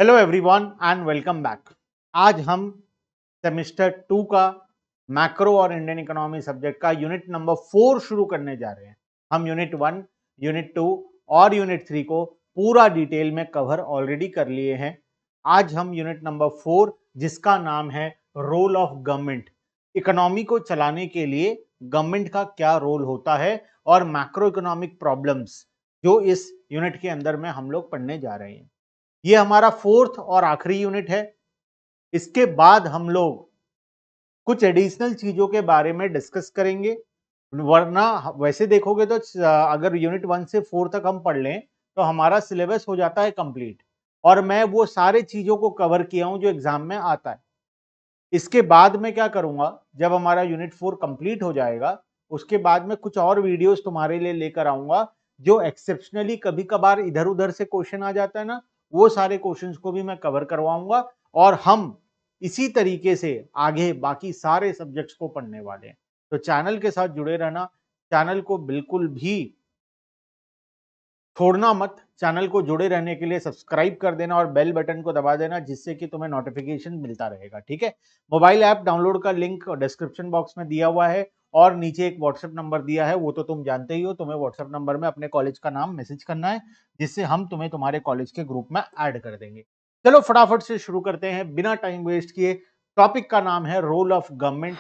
Hello everyone and welcome back. आज हम semester 2 का मैक्रो और इंडियन इकोनॉमी सब्जेक्ट का यूनिट नंबर 4 शुरू करने जा रहे हैं। हम यूनिट 1, यूनिट 2 और यूनिट 3 को पूरा डिटेल में कवर ऑलरेडी कर लिए हैं। आज हम यूनिट नंबर 4 जिसका नाम है रोल ऑफ गवर्नमेंट, इकोनॉमी को चलाने के लिए गवर्नमेंट का क्या रोल होता है और मैक्रो इकोनॉमिक प्रॉब्लम्स जो इस यूनिट के अंदर में हम लोग पढ़ने जा रहे हैं। ये हमारा 4th और आखिरी यूनिट है। इसके बाद हम लोग कुछ एडिशनल चीजों के बारे में डिस्कस करेंगे, वरना वैसे देखोगे तो अगर यूनिट 1 से 4 तक हम पढ़ लें तो हमारा सिलेबस हो जाता है कंप्लीट, और मैं वो सारे चीजों को कवर किया हूं जो एग्जाम में आता है। इसके बाद मैं क्या करूंगा, जब हमारा यूनिट 4 कंप्लीट हो जाएगा उसके बाद में कुछ और वीडियोस तुम्हारे लिए लेकर आऊंगा जो एक्सेप्शनली कभी कभार इधर उधर से क्वेश्चन आ जाता है ना, वो सारे क्वेश्चंस को भी मैं कवर करवाऊंगा और हम इसी तरीके से आगे बाकी सारे सब्जेक्ट्स को पढ़ने वाले हैं। तो चैनल के साथ जुड़े रहना, चैनल को बिल्कुल भी छोड़ना मत। चैनल को जुड़े रहने के लिए सब्सक्राइब कर देना और बेल बटन को दबा देना, जिससे कि तुम्हें नोटिफिकेशन मिलता रहेगा। ठीक है, मोबाइल ऐप डाउनलोड का लिंक डिस्क्रिप्शन बॉक्स में दिया हुआ है और नीचे एक व्हाट्सएप नंबर दिया है, वो तो तुम जानते ही हो। तुम्हें व्हाट्सएप नंबर में अपने कॉलेज का नाम मैसेज करना है, जिससे हम तुम्हें तुम्हारे कॉलेज के ग्रुप में ऐड कर देंगे। चलो फटाफट से शुरू करते हैं बिना टाइम वेस्ट किए। टॉपिक का नाम है role of government,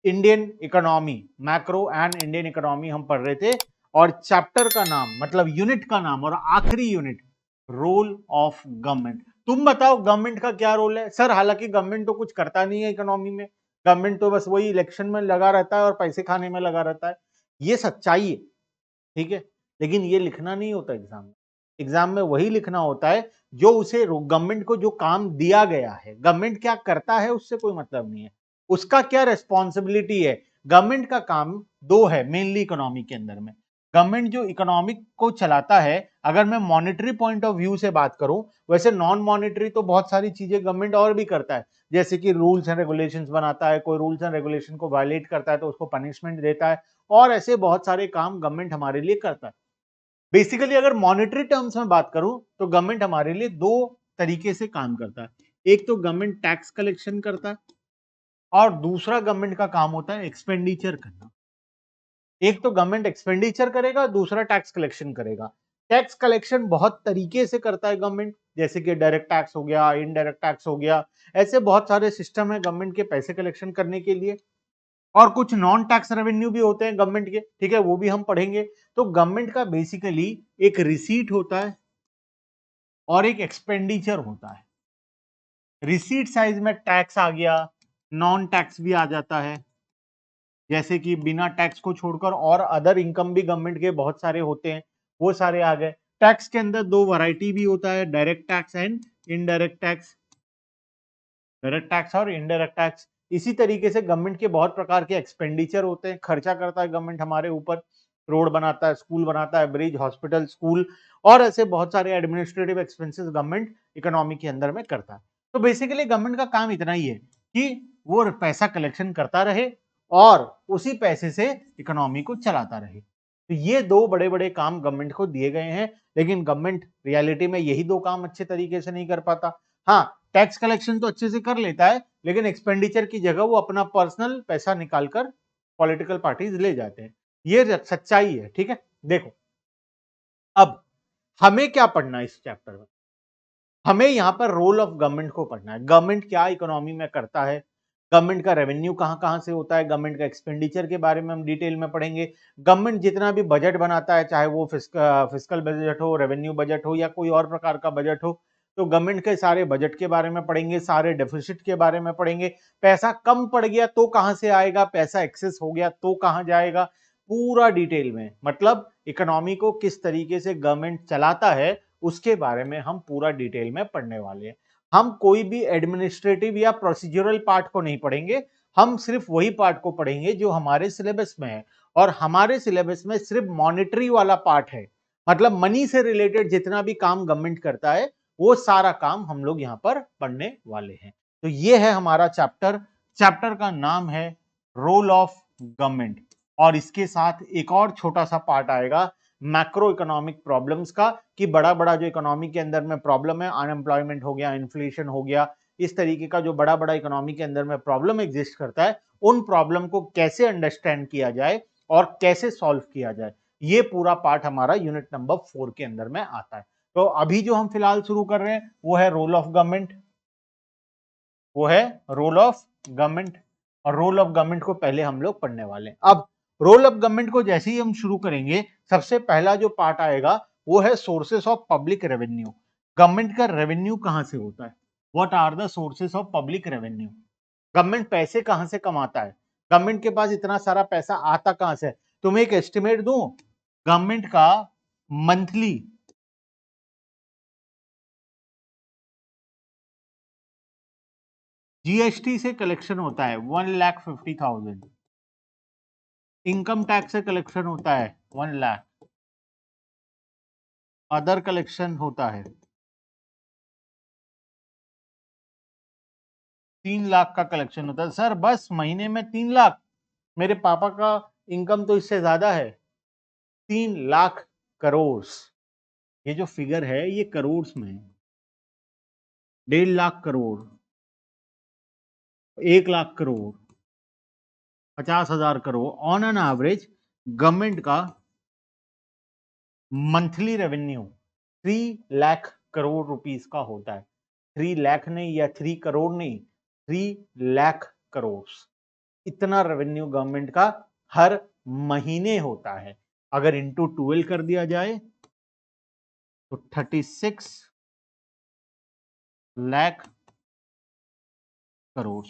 Indian economy, macro and Indian economy हम पढ़ रहे थे, और चैप्टर का नाम मतलब यूनिट का नाम और आखिरी यूनिट रोल ऑफ गवर्नमेंट। तुम बताओ गवर्नमेंट का क्या रोल है? सर हालांकि गवर्नमेंट तो कुछ करता नहीं है इकोनॉमी में, गवर्नमेंट तो बस वही इलेक्शन में लगा रहता है और पैसे खाने में लगा रहता है। ये सच्चाई है, ठीक है, लेकिन ये लिखना नहीं होता एग्जाम में। एग्जाम में वही लिखना होता है जो उसे गवर्नमेंट को जो काम दिया गया है। गवर्नमेंट क्या करता है उससे कोई मतलब नहीं है, उसका क्या रेस्पॉन्सिबिलिटी है। गवर्नमेंट का काम दो है मेनली इकोनॉमी के अंदर में। गवर्नमेंट जो इकोनॉमिक को चलाता है, अगर मैं मॉनेटरी पॉइंट ऑफ व्यू से बात करूं, वैसे नॉन मॉनेटरी तो बहुत सारी चीजें गवर्नमेंट और भी करता है, जैसे कि रूल्स एंड रेगुलेशंस बनाता है, कोई रूल्स एंड रेगुलेशन को वायलेट करता है तो उसको पनिशमेंट देता है, और ऐसे बहुत सारे काम गवर्नमेंट हमारे लिए करता है। बेसिकली अगर मॉनेटरी टर्म्स में बात करूं तो गवर्नमेंट हमारे लिए दो तरीके से काम करता है। एक तो गवर्नमेंट टैक्स कलेक्शन करता है और दूसरा गवर्नमेंट का काम होता है एक्सपेंडिचर करना। एक तो गवर्नमेंट एक्सपेंडिचर करेगा, दूसरा टैक्स कलेक्शन करेगा। टैक्स कलेक्शन बहुत तरीके से करता है गवर्नमेंट, जैसे कि डायरेक्ट टैक्स हो गया, इनडायरेक्ट टैक्स हो गया, ऐसे बहुत सारे सिस्टम है गवर्नमेंट के पैसे कलेक्शन करने के लिए। और कुछ नॉन टैक्स रेवेन्यू भी होते हैं गवर्नमेंट के, ठीक है, वो भी हम पढ़ेंगे। तो गवर्नमेंट का बेसिकली एक रिसीट होता है और एक एक्सपेंडिचर होता है। रिसीट साइज में टैक्स आ गया, नॉन टैक्स भी आ जाता है, जैसे कि बिना टैक्स को छोड़कर और अदर इनकम भी गवर्नमेंट के बहुत सारे होते हैं, वो सारे आ गए। टैक्स के अंदर दो वैरायटी भी होता है, direct tax and indirect tax, direct tax और इनडायरेक्ट टैक्स। इसी तरीके से गवर्नमेंट के बहुत प्रकार के एक्सपेंडिचर होते हैं, खर्चा करता है गवर्नमेंट हमारे ऊपर, रोड बनाता है, स्कूल बनाता है, ब्रिज, हॉस्पिटल, स्कूल, और ऐसे बहुत सारे एडमिनिस्ट्रेटिव एक्सपेंसेस गवर्नमेंट इकोनॉमी के अंदर में करता है। तो बेसिकली गवर्नमेंट का काम इतना ही है कि वो पैसा कलेक्शन करता रहे और उसी पैसे से इकोनॉमी को चलाता रहे। तो ये दो बड़े बड़े काम गवर्नमेंट को दिए गए हैं, लेकिन गवर्नमेंट रियलिटी में यही दो काम अच्छे तरीके से नहीं कर पाता। हाँ, टैक्स कलेक्शन तो अच्छे से कर लेता है, लेकिन एक्सपेंडिचर की जगह वो अपना पर्सनल पैसा निकालकर पॉलिटिकल पार्टीज ले जाते हैं। ये सच्चाई है, ठीक है। देखो अब हमें क्या पढ़ना है इस चैप्टर में, हमें यहाँ पर रोल ऑफ गवर्नमेंट को पढ़ना है। गवर्नमेंट क्या इकोनॉमी में करता है, गवर्नमेंट का रेवेन्यू कहाँ कहाँ से होता है, गवर्नमेंट का एक्सपेंडिचर के बारे में हम डिटेल में पढ़ेंगे। गवर्नमेंट जितना भी बजट बनाता है, चाहे वो फिस्कल बजट हो, रेवेन्यू बजट हो या कोई और प्रकार का बजट हो, तो गवर्नमेंट के सारे बजट के बारे में पढ़ेंगे, सारे डेफिसिट के बारे में पढ़ेंगे। पैसा कम पड़ गया तो कहाँ से आएगा, पैसा एक्सेस हो गया तो कहाँ जाएगा, पूरा डिटेल में, मतलब इकोनॉमी को किस तरीके से गवर्नमेंट चलाता है उसके बारे में हम पूरा डिटेल में पढ़ने वाले हैं। हम कोई भी एडमिनिस्ट्रेटिव या प्रोसीजरल पार्ट को नहीं पढ़ेंगे, हम सिर्फ वही पार्ट को पढ़ेंगे जो हमारे सिलेबस में है, और हमारे सिलेबस में सिर्फ मॉनेटरी वाला पार्ट है, मतलब मनी से रिलेटेड जितना भी काम गवर्नमेंट करता है वो सारा काम हम लोग यहाँ पर पढ़ने वाले हैं। तो ये है हमारा चैप्टर, चैप्टर का नाम है रोल ऑफ गवर्नमेंट, और इसके साथ एक और छोटा सा पार्ट आएगा मैक्रो इकोनॉमिक प्रॉब्लम्स का, कि बड़ा बड़ा जो इकोनॉमी के अंदर में प्रॉब्लम है, अनएम्प्लॉयमेंट हो गया, इन्फ्लेशन हो गया, इस तरीके का जो बड़ा बड़ा इकोनॉमी के अंदर में प्रॉब्लम एग्जिस्ट करता है, उन प्रॉब्लम को कैसे अंडरस्टैंड किया जाए और कैसे सॉल्व किया जाए, ये पूरा पार्ट हमारा यूनिट नंबर 4 के अंदर में आता है। तो अभी जो हम फिलहाल शुरू कर रहे हैं वो है रोल ऑफ गवर्नमेंट, वो है रोल ऑफ गवर्नमेंट, और रोल ऑफ गवर्नमेंट को पहले हम लोग पढ़ने वाले हैं। अब रोल ऑफ गवर्नमेंट को जैसे ही हम शुरू करेंगे, सबसे पहला जो पार्ट आएगा वो है sources of public revenue. Government का रेवेन्यू कहां से होता है, what are the sources of public revenue. Government पैसे कहां से कमाता है, गवर्नमेंट के पास इतना सारा पैसा आता कहां से। तुम्हें एक एस्टिमेट दूं, गवर्नमेंट का मंथली जीएसटी से कलेक्शन होता है 1,50,000, इनकम टैक्स से कलेक्शन होता है 1 लाख, अदर कलेक्शन होता है 3 लाख का कलेक्शन होता है। सर बस महीने में 3 लाख, मेरे पापा का इनकम तो इससे ज्यादा है, 3 लाख करोड़। ये जो फिगर है ये करोड़ में है, 1.5 lakh crore, 1 lakh crore, 50,000 crore, on an average government का monthly revenue 3 lakh crore rupees का होता है। 3 लाख नहीं या 3 करोड़ नहीं, 3 लाख करोड़, इतना रेवेन्यू गवर्नमेंट का हर महीने होता है। अगर इंटू 12 कर दिया जाए तो 36 लाख करोड़।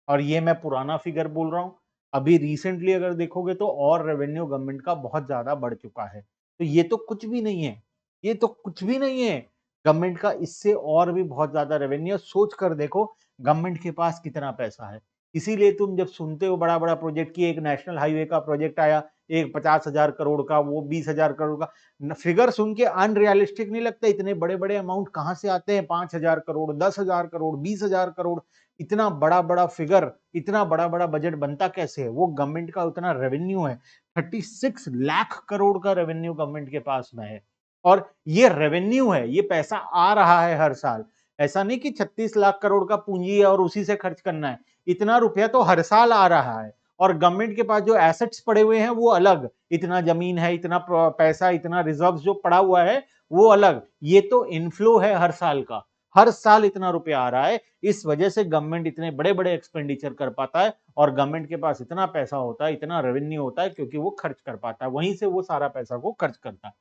और ये मैं पुराना फिगर बोल रहा हूं, अभी रिसेंटली अगर देखोगे तो और रेवेन्यू गवर्नमेंट का बहुत ज्यादा बढ़ चुका है। तो ये तो कुछ भी नहीं है, ये तो कुछ भी नहीं है, गवर्नमेंट का इससे और भी बहुत ज्यादा रेवेन्यू। सोच कर देखो गवर्नमेंट के पास कितना पैसा है। इसीलिए तुम जब सुनते हो बड़ा बड़ा प्रोजेक्ट की, एक नेशनल हाईवे का प्रोजेक्ट आया, एक 50,000 करोड़ का, वो 20,000 करोड़ का, फिगर सुन के अनरियलिस्टिक नहीं लगता। इतने बड़े बड़े अमाउंट कहां से आते हैं, 5,000 करोड़, 10,000 करोड़, 20,000 करोड़, इतना बड़ा बड़ा फिगर, इतना बड़ा बड़ा बजट बनता कैसे है। वो गवर्नमेंट का उतना रेवेन्यू है, 36 लाख करोड़ का रेवेन्यू गवर्नमेंट के पास में है। और ये रेवेन्यू है, ये पैसा आ रहा है हर साल। ऐसा नहीं कि 36 लाख करोड़ का पूंजी है और उसी से खर्च करना है, इतना रुपया तो हर साल आ रहा है। और गवर्नमेंट के पास जो एसेट्स पड़े हुए हैं वो अलग, इतना जमीन है, इतना पैसा, इतना रिजर्व जो पड़ा हुआ है वो अलग। ये तो इनफ्लो है हर साल का, हर साल इतना रुपया आ रहा है। इस वजह से गवर्नमेंट इतने बड़े बड़े एक्सपेंडिचर कर पाता है, और गवर्नमेंट के पास इतना पैसा होता है, इतना रेवेन्यू होता है, क्योंकि वो खर्च कर पाता है, वहीं से वो सारा पैसा को खर्च करता है।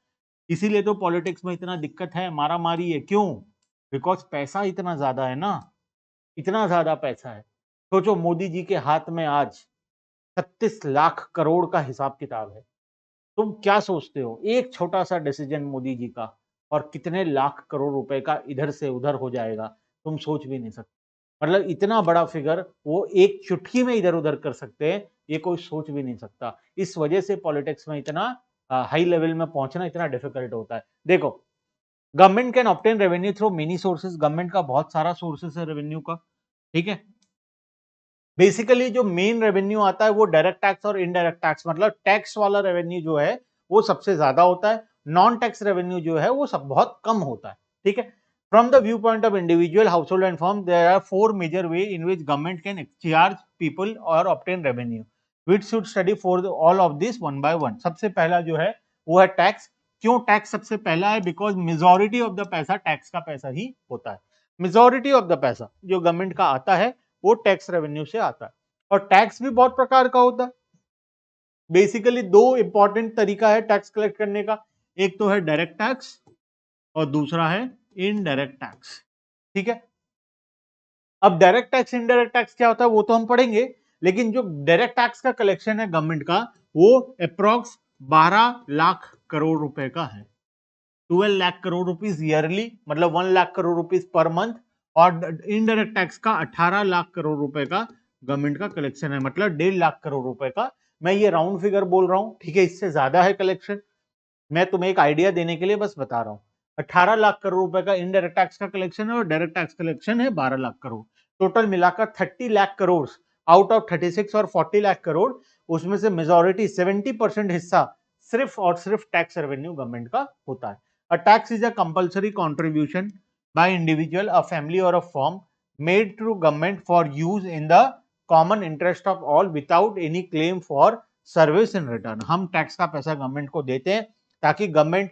इसीलिए तो पॉलिटिक्स में इतना दिक्कत है, मारा मारी है, क्यों? बिकॉज पैसा इतना ज्यादा है ना, इतना ज्यादा पैसा है। सोचो मोदी जी के हाथ में आज 36 लाख करोड़ का हिसाब किताब है। तुम क्या सोचते हो, एक छोटा सा डिसीजन मोदी जी का और कितने लाख करोड़ रुपए का इधर से उधर हो जाएगा, तुम सोच भी नहीं सकते। मतलब इतना बड़ा फिगर वो एक चुटकी में इधर उधर कर सकते हैं, ये कोई सोच भी नहीं सकता। इस वजह से पॉलिटिक्स में इतना हाई लेवल में पहुंचना इतना डिफिकल्ट होता है। देखो, government can obtain revenue through many sources, government का बहुत सारा सोर्सेस है रेवेन्यू का, ठीक है। बेसिकली जो मेन रेवेन्यू आता है वो डायरेक्ट टैक्स और इनडायरेक्ट टैक्स, मतलब टैक्स वाला रेवेन्यू जो है वो सबसे ज्यादा होता है, नॉन टैक्स रेवेन्यू जो है वो सब बहुत कम होता है, ठीक है। From the view point of individual, household and firm, there are 4 major way in which government can charge people और obtain revenue. We should study for all of this one by one. सबसे पहला जो है वो है tax. क्यों tax सबसे पहला है? बिकॉज मेजोरिटी ऑफ द पैसा टैक्स का पैसा ही होता है। मेजोरिटी ऑफ द पैसा जो गवर्नमेंट का आता है वो टैक्स रेवेन्यू से आता है। और टैक्स भी बहुत प्रकार का होता है। बेसिकली दो इंपॉर्टेंट तरीका है टैक्स कलेक्ट करने का, एक तो है डायरेक्ट टैक्स और दूसरा है इनडायरेक्ट टैक्स, ठीक है। अब डायरेक्ट टैक्स इनडायरेक्ट टैक्स क्या होता है वो तो हम पढ़ेंगे, लेकिन जो डायरेक्ट टैक्स का कलेक्शन है गवर्नमेंट का वो अप्रोक्स 12 लाख करोड़ रुपए का है, 12 लाख करोड़ रुपीस ईयरली, मतलब 1 lakh crore rupees per month. और इनडायरेक्ट टैक्स का 18 लाख करोड़ रुपए का गवर्नमेंट का कलेक्शन है, मतलब 1.5 लाख करोड़ रुपए का। मैं ये राउंड फिगर बोल रहा हूं, ठीक है, इससे ज्यादा है कलेक्शन, मैं तुम्हें एक आइडिया देने के लिए बस बता रहा हूं। 18 लाख करोड़ रुपए का इनडायरेक्ट टैक्स का कलेक्शन है और डायरेक्ट टैक्स कलेक्शन है 12 लाख करोड़। टोटल मिलाकर 30 लाख करोड़ आउट ऑफ 36 और 40 लाख करोड़, उसमें से मेजोरिटी 70% हिस्सा सिर्फ और सिर्फ टैक्स रेवेन्यू गवर्नमेंट का होता है। A tax is a compulsory contribution by individual, a family और a firm made to government for use in the common interest of all without any claim for service in return. हम tax का पैसा government को देते हैं ताकि government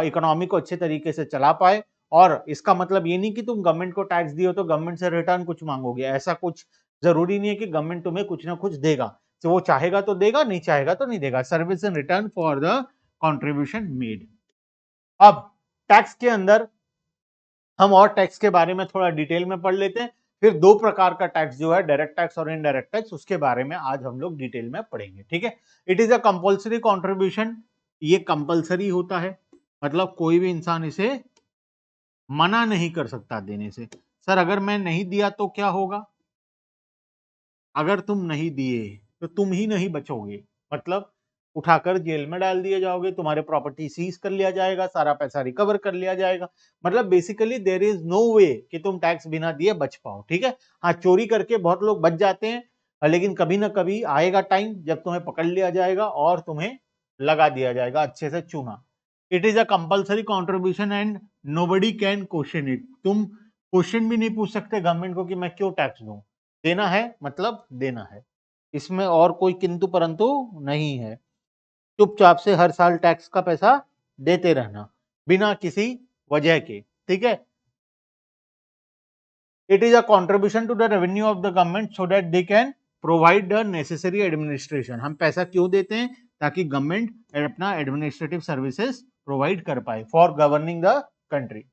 economy को अच्छे तरीके से चला पाए। और इसका मतलब ये नहीं कि तुम गवर्नमेंट को टैक्स दियो तो गवर्नमेंट से रिटर्न कुछ मांगोगे, ऐसा कुछ जरूरी नहीं है कि गवर्नमेंट तुम्हें कुछ ना कुछ देगा। तो वो चाहेगा तो देगा, नहीं चाहेगा तो नहीं देगा। Service in return for the contribution made. अब टैक्स के अंदर हम और टैक्स के बारे में थोड़ा डिटेल में पढ़ लेते हैं, फिर दो प्रकार का टैक्स जो है डायरेक्ट टैक्स और इनडायरेक्ट टैक्स, उसके बारे में आज हम लोग डिटेल में पढ़ेंगे। ठीक है। It is a compulsory contribution, ये कंपल्सरी होता है, मतलब कोई भी इंसान इसे मना नहीं कर सकता देने से। सर अगर मैं नहीं दिया तो क्या होगा? अगर तुम नहीं दिए तो तुम ही नहीं बचोगे, मतलब उठाकर जेल में डाल दिए जाओगे, तुम्हारे प्रॉपर्टी सीज कर लिया जाएगा, सारा पैसा रिकवर कर लिया जाएगा। मतलब बेसिकली देयर इज नो वे कि तुम टैक्स बिना दिए बच पाओ। ठीक है। हाँ, चोरी करके बहुत लोग बच जाते हैं, लेकिन कभी ना कभी आएगा टाइम जब तुम्हें पकड़ लिया जाएगा और तुम्हें लगा दिया जाएगा अच्छे से चूना। It is a compulsory contribution and nobody can question it. तुम क्वेश्चन भी नहीं पूछ सकते गवर्नमेंट को कि मैं क्यों टैक्स दूं। देना है मतलब देना है, इसमें और कोई किंतु परंतु नहीं है। चुपचाप से हर साल टैक्स का पैसा देते रहना बिना किसी वजह के। ठीक है। It is a contribution to the revenue of the government so that they can provide the necessary administration. हम पैसा क्यों देते हैं? ताकि गवर्नमेंट अपना एडमिनिस्ट्रेटिव सर्विसेज प्रोवाइड कर पाए for governing the country.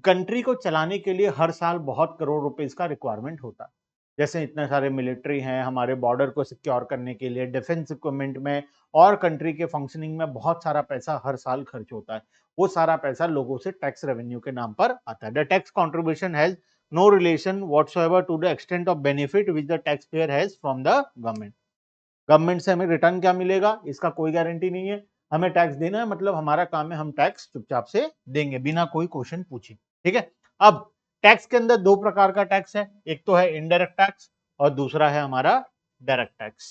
Country को चलाने के लिए हर साल बहुत करोड़ रुपए का रिक्वायरमेंट होता है। जैसे इतने सारे मिलिट्री हैं, हमारे बॉर्डर को सिक्योर करने के लिए डिफेंस इक्विपमेंट में और कंट्री के फंक्शनिंग में बहुत सारा पैसा हर साल खर्च होता है। वो सारा पैसा लोगों से टैक्स रेवेन्यू के नाम पर आता है। The tax contribution has no relation whatsoever to the extent of benefit which the tax payer has from the government. Government से हमें रिटर्न क्या मिलेगा इसका कोई गारंटी नहीं है। हमें टैक्स देना है, मतलब हमारा काम है हम टैक्स चुपचाप से देंगे बिना कोई क्वेश्चन पूछे। ठीक है। अब टैक्स के अंदर दो प्रकार का टैक्स है, एक तो है इनडायरेक्ट टैक्स और दूसरा है हमारा डायरेक्ट टैक्स।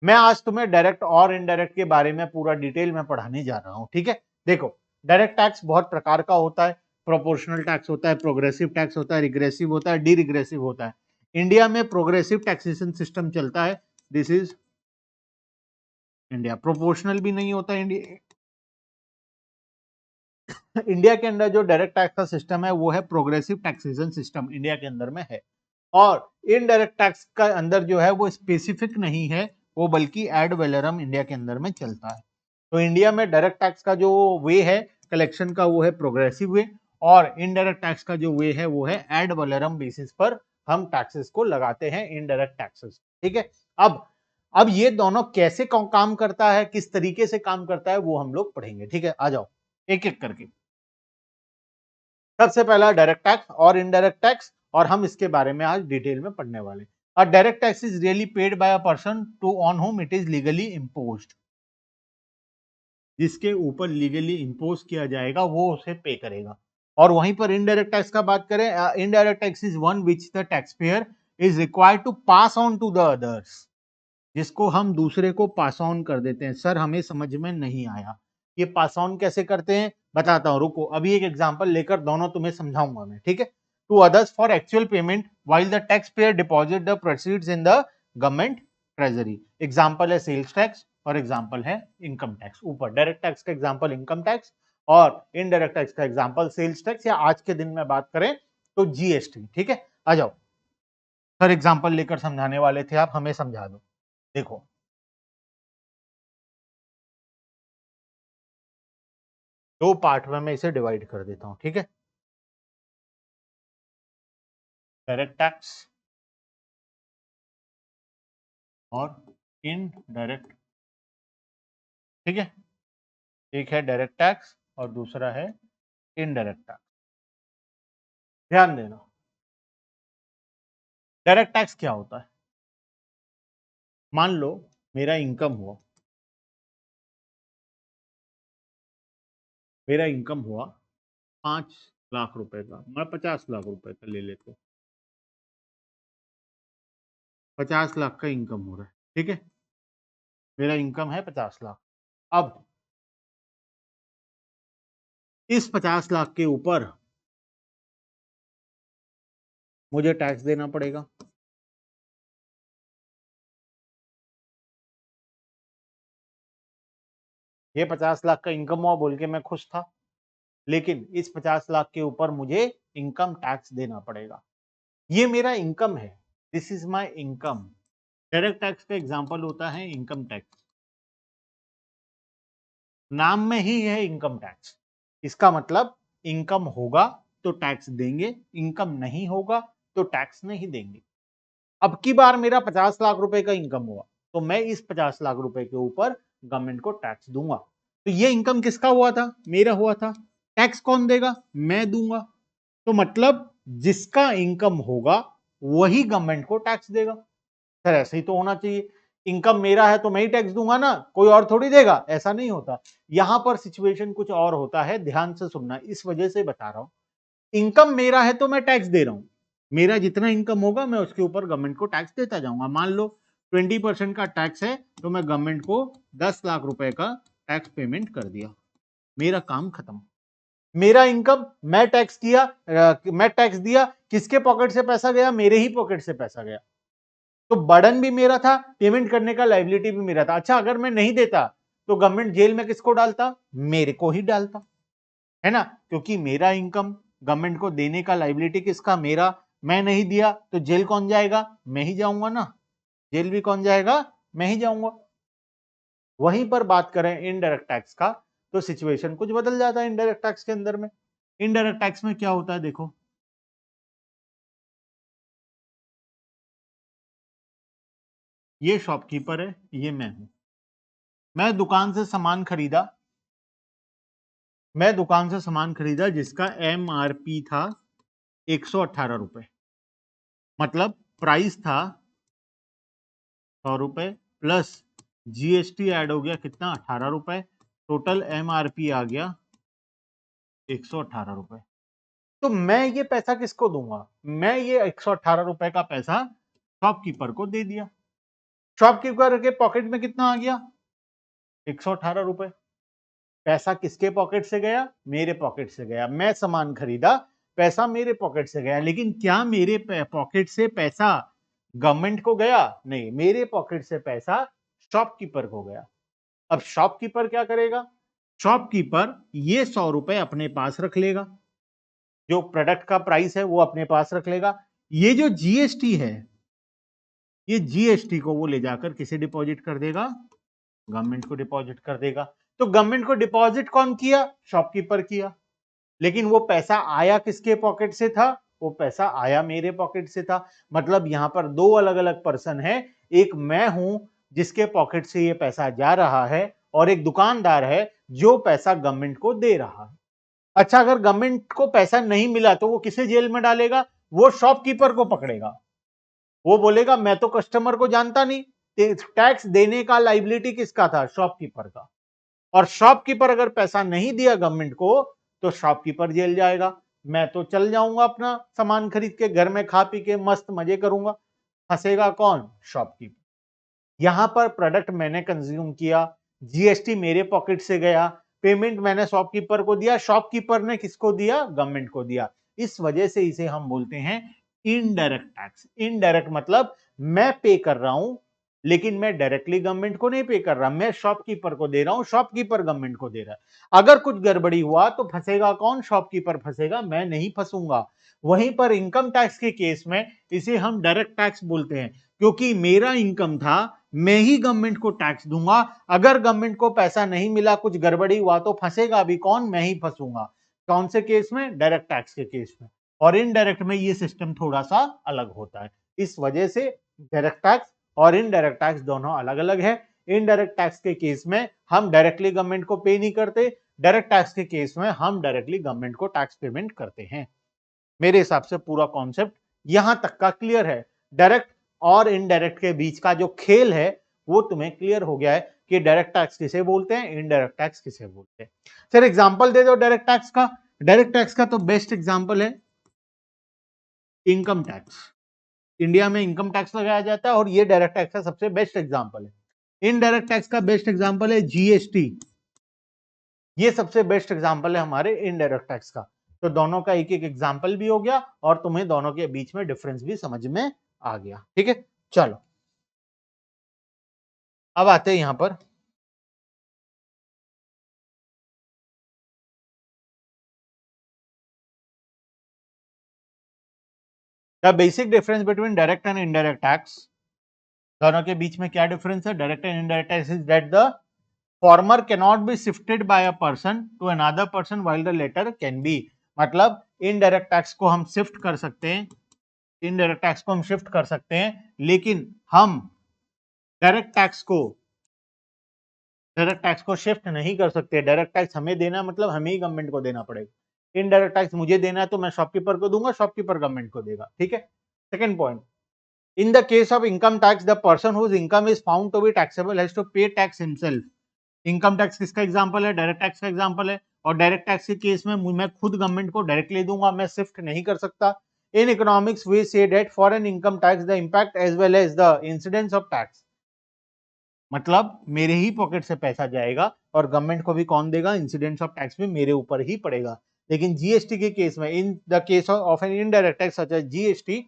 मैं आज तुम्हें डायरेक्ट और इनडायरेक्ट के बारे में पूरा डिटेल में पढ़ाने जा रहा हूं। ठीक है। देखो, डायरेक्ट टैक्स बहुत प्रकार का होता है। प्रोपोर्शनल टैक्स होता है, प्रोग्रेसिव टैक्स होता है, रिग्रेसिव होता है, डी रिग्रेसिव होता है। इंडिया में प्रोग्रेसिव टैक्सेशन सिस्टम चलता है। This is India. प्रोपोर्शनल भी नहीं होता इंडिया। इंडिया के अंदर जो डायरेक्ट टैक्स का सिस्टम है वो है प्रोग्रेसिव टैक्सेशन सिस्टम, इंडिया के अंदर में है। और इनडायरेक्ट टैक्स का अंदर जो है वो स्पेसिफिक नहीं है, वो बल्कि एड वैलोरम इंडिया के अंदर में चलता है। तो इंडिया में डायरेक्ट टैक्स का जो वे है कलेक्शन का वो है प्रोग्रेसिव वे, और इनडायरेक्ट टैक्स का जो वे है वो है एड वैलोरम बेसिस पर हम टैक्सेस को लगाते हैं, इनडायरेक्ट टैक्सेस। ठीक है। अब ये दोनों कैसे काम करता है, किस तरीके से काम करता है, वो हम लोग पढ़ेंगे। ठीक है, आ जाओ एक एक करके। सबसे पहला डायरेक्ट टैक्स और इनडायरेक्ट टैक्स, और हम इसके बारे में आज डिटेल में पढ़ने वाले। A direct tax is really paid by a person to on whom it is legally imposed. जिसके ऊपर लीगली इम्पोज किया जाएगा वो उसे पे करेगा। और वहीं पर इनडायरेक्ट टैक्स का बात करें, indirect tax is one which the tax payer is required to pass on to the others. जिसको हम दूसरे को पास ऑन कर देते हैं। सर हमें समझ में नहीं आया, ये पास ऑन कैसे करते हैं बताता हूं, रुको अभी एक एग्जांपल लेकर दोनों तुम्हें समझाऊंगा मैं। ठीक है। To others for actual payment while the tax payer deposit the proceeds in the government treasury. Example है सेल्स टैक्स और एग्जांपल है इनकम टैक्स। ऊपर डायरेक्ट टैक्स का एग्जांपल इनकम टैक्स और इनडायरेक्ट टैक्स का एग्जांपल सेल्स टैक्स, या आज के दिन में बात करें तो जीएसटी। ठीक है, आ जाओ। सर एग्जांपल लेकर समझाने वाले थे आप, हमें समझा दो। देखो, दो पार्ट में मैं इसे डिवाइड कर देता हूं। ठीक है। डायरेक्ट टैक्स और इनडायरेक्ट। ठीक है। एक है डायरेक्ट टैक्स और दूसरा है इनडायरेक्ट टैक्स। ध्यान देना, डायरेक्ट टैक्स क्या होता है? मान लो मेरा इनकम हुआ, मेरा इनकम हुआ 5 लाख रुपए का, मैं 50 लाख रुपए का ले लेता हूँ। 50 लाख का इनकम हो रहा है। ठीक है। मेरा इनकम है 50 लाख। अब इस 50 लाख के ऊपर मुझे टैक्स देना पड़ेगा। ये 50 लाख का इनकम हुआ बोल के मैं खुश था, लेकिन इस 50 लाख के ऊपर मुझे इनकम टैक्स देना पड़ेगा। ये मेरा इनकम है, this is my income. Direct tax का एग्जांपल होता है इनकम टैक्स। नाम में ही है इनकम टैक्स। इसका मतलब इनकम होगा तो टैक्स देंगे, इनकम नहीं होगा तो टैक्स नहीं देंगे। अब की बार मेरा 50 लाख रुपए का इनकम हुआ, तो मैं इस 50 लाख रुपए के ऊपर गवर्नमेंट को टैक्स दूंगा। तो ये इनकम किसका हुआ था? मेरा हुआ था। टैक्स कौन देगा? मैं दूंगा। तो मतलब जिसका इनकम होगा वही गवर्नमेंट को टैक्स देगा। सर ऐसे ही तो होना चाहिए, इनकम मेरा है तो मैं ही टैक्स दूंगा ना, कोई और थोड़ी देगा। ऐसा नहीं होता, यहां पर सिचुएशन कुछ और होता है, ध्यान से सुनना, इस वजह से बता रहा हूं। इनकम मेरा है तो मैं टैक्स दे रहा हूं, मेरा जितना इनकम होगा मैं उसके ऊपर गवर्नमेंट को टैक्स देता जाऊंगा। मान लो 20% का टैक्स है, तो मैं गवर्नमेंट को 10 लाख रुपए का टैक्स पेमेंट कर दिया, मेरा काम खत्म। मेरा इनकम, मैं टैक्स किया, मैं टैक्स दिया, किसके पॉकेट से पैसा गया? मेरे ही पॉकेट से पैसा गया। तो बर्डन भी मेरा था, पेमेंट करने का लायबिलिटी भी मेरा था। अच्छा, अगर मैं नहीं देता तो गवर्नमेंट जेल में किसको डालता? मेरे को ही डालता, है ना, क्योंकि मेरा इनकम गवर्नमेंट को देने का लायबिलिटी किसका? मेरा। मैं नहीं दिया तो जेल कौन जाएगा? मैं ही जाऊंगा ना। जेल भी कौन जाएगा? मैं ही जाऊंगा। वहीं पर बात करें इनडायरेक्ट टैक्स का, तो सिचुएशन कुछ बदल जाता है इनडायरेक्ट टैक्स के अंदर में। इनडायरेक्ट टैक्स में क्या होता है देखो, ये शॉपकीपर है, ये मैं हूं। मैं दुकान से सामान खरीदा, मैं दुकान से सामान खरीदा जिसका एमआरपी था 118 रुपए, मतलब प्राइस था 100 रुपए, प्लस जीएसटी ऐड हो गया, कितना? 18 रुपए। टोटल एमआरपी आ गया 118 रुपए। तो मैं ये पैसा किसको दूंगा? मैं ये 118 रुपए का पैसा शॉपकीपर को दे दिया। शॉपकीपर के पॉकेट में कितना आ गया? 118 रुपए। पैसा किसके पॉकेट से गया? मेरे पॉकेट से गया। मैं सामान खरीदा, पैसा मेरे पॉकेट से गया, लेकिन क्या मेरे पॉकेट से पैसा गवर्नमेंट को गया? नहीं, मेरे पॉकेट से पैसा शॉपकीपर को गया। अब शॉपकीपर क्या करेगा? शॉपकीपर ये 100 रुपए अपने पास रख लेगा, जो प्रोडक्ट का प्राइस है वो अपने पास रख लेगा। ये जो जीएसटी है, ये जीएसटी को वो ले जाकर किसे डिपॉजिट कर देगा? गवर्नमेंट को डिपॉजिट कर देगा। तो गवर्नमेंट को डिपॉजिट कौन किया? शॉपकीपर किया। लेकिन वो पैसा आया किसके पॉकेट से था? वो पैसा आया मेरे पॉकेट से था। मतलब यहां पर दो अलग अलग पर्सन है, एक मैं हूं जिसके पॉकेट से ये पैसा जा रहा है, और एक दुकानदार है जो पैसा गवर्नमेंट को दे रहा है। अच्छा, अगर गवर्नमेंट को पैसा नहीं मिला तो वो किसे जेल में डालेगा? वो शॉपकीपर को पकड़ेगा। वो बोलेगा मैं तो कस्टमर को जानता नहीं, टैक्स देने का लाइबिलिटी किसका था? शॉपकीपर का। और शॉपकीपर अगर पैसा नहीं दिया गवर्नमेंट को तो शॉपकीपर जेल जाएगा। मैं तो चल जाऊंगा अपना सामान खरीद के घर में, खा पी के मस्त मजे करूंगा। फंसेगा कौन? शॉपकीपर। यहां पर प्रोडक्ट मैंने कंज्यूम किया, जीएसटी मेरे पॉकेट से गया, पेमेंट मैंने शॉपकीपर को दिया, शॉपकीपर ने किसको दिया? गवर्नमेंट को दिया। इस वजह से इसे हम बोलते हैं इनडायरेक्ट टैक्स। इनडायरेक्ट मतलब मैं पे कर रहा हूं, लेकिन मैं डायरेक्टली गवर्नमेंट को नहीं पे कर रहा, मैं शॉपकीपर को दे रहा हूं, शॉपकीपर गवर्नमेंट को दे रहा है। अगर कुछ गड़बड़ी हुआ तो फंसेगा कौन? शॉपकीपर फंसेगा, मैं नहीं फंसूंगा। वहीं पर इनकम टैक्स के केस में इसे हम डायरेक्ट टैक्स बोलते हैं, क्योंकि मेरा इनकम था, मैं ही गवर्नमेंट को टैक्स दूंगा। अगर गवर्नमेंट को पैसा नहीं मिला, कुछ गड़बड़ी हुआ तो फंसेगा भी कौन? मैं ही फंसूंगा। कौन से केस में? डायरेक्ट टैक्स के केस में। और इनडायरेक्ट में ये सिस्टम थोड़ा सा अलग होता है। इस वजह से डायरेक्ट टैक्स और इनडायरेक्ट टैक्स दोनों अलग अलग है। इनडायरेक्ट टैक्स के केस में हम डायरेक्टली गवर्नमेंट को पे नहीं करते, डायरेक्ट टैक्स के केस में हम डायरेक्टली गवर्नमेंट को टैक्स पेमेंट करते हैं। मेरे हिसाब से पूरा कॉन्सेप्ट यहां तक का क्लियर है। डायरेक्ट और इनडायरेक्ट के बीच का जो खेल है वो तुम्हें क्लियर हो गया है कि डायरेक्ट टैक्स किसे बोलते हैं, इनडायरेक्ट टैक्स किसे बोलते हैं। सर एग्जांपल दे दो डायरेक्ट टैक्स का। डायरेक्ट टैक्स का तो बेस्ट एग्जांपल है इनकम टैक्स। इंडिया में इनकम टैक्स लगाया जाता है और ये डायरेक्ट टैक्स का सबसे बेस्ट एग्जांपल है। इनडायरेक्ट टैक्स का बेस्ट एग्जांपल है जीएसटी, ये सबसे बेस्ट एग्जांपल है हमारे इनडायरेक्ट टैक्स का। तो दोनों का एक एक एग्जांपल भी हो गया और तुम्हें दोनों के बीच में डिफरेंस भी समझ में आ गया। ठीक है, चलो अब आते हैं यहां पर the basic difference between direct and indirect tax. दोनों के बीच में क्या डिफरेंस है? Direct and indirect tax is that the former cannot be shifted by a person to another person while the latter can be. मतलब indirect tax को हम shift कर सकते हैं, इनडायरेक्ट टैक्स को हम शिफ्ट कर सकते हैं, लेकिन हम डायरेक्ट टैक्स को शिफ्ट नहीं कर सकते। डायरेक्ट टैक्स हमें देना मतलब हमें ही गवर्नमेंट को देना पड़ेगा। इनडायरेक्ट टैक्स मुझे देना है तो मैं शॉपकीपर को दूंगा, शॉपकीपर गवर्नमेंट को देगा। ठीक है, second point, in the case of income tax the person whose income is found to be taxable has to pay tax himself. Income tax किसका एग्जांपल है? डायरेक्ट टैक्स का एग्जांपल है। और डायरेक्ट टैक्स के केस में मैं खुद government को डायरेक्टली दूंगा, मैं शिफ्ट नहीं कर सकता। In economics we say that for an income tax the impact as well as the incidence of tax, मतलब मेरे ही पॉकेट से पैसा जाएगा और गवर्नमेंट को भी कौन देगा? इंसिडेंस ऑफ टैक्स भी मेरे ऊपर ही पड़ेगा। लेकिन जीएसटी के केस में, in the case of an indirect tax such as GST,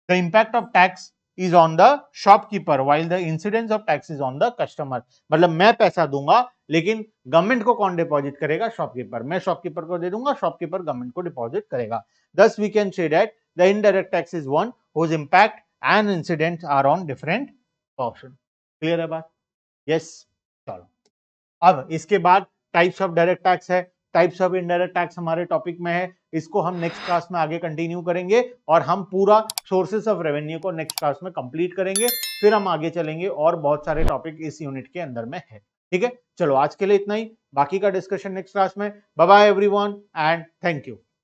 the impact of tax is on the shopkeeper while the incidence of tax is on the customer। मतलब मैं पैसा दूंगा लेकिन गवर्नमेंट को कौन डिपॉजिट करेगा? शॉपकीपर। मैं शॉपकीपर को दे दूंगा, शॉपकीपर गवर्नमेंट को डिपॉजिट करेगा। thus we can say that the indirect tax is one whose impact and incidents are on different portion। Clear है बात? यस, चलो अब इसके बाद टाइप्स ऑफ डायरेक्ट टैक्स है, टाइप्स ऑफ इनडायरेक्ट टैक्स हमारे टॉपिक में है। इसको हम नेक्स्ट क्लास में आगे कंटिन्यू करेंगे और हम पूरा सोर्सेस ऑफ रेवेन्यू को नेक्स्ट क्लास में कंप्लीट करेंगे। फिर हम आगे चलेंगे और बहुत सारे टॉपिक इस यूनिट के अंदर में है। ठीक है, चलो आज के लिए इतना ही, बाकी का डिस्कशन नेक्स्ट क्लास में। Bye bye everyone and thank you.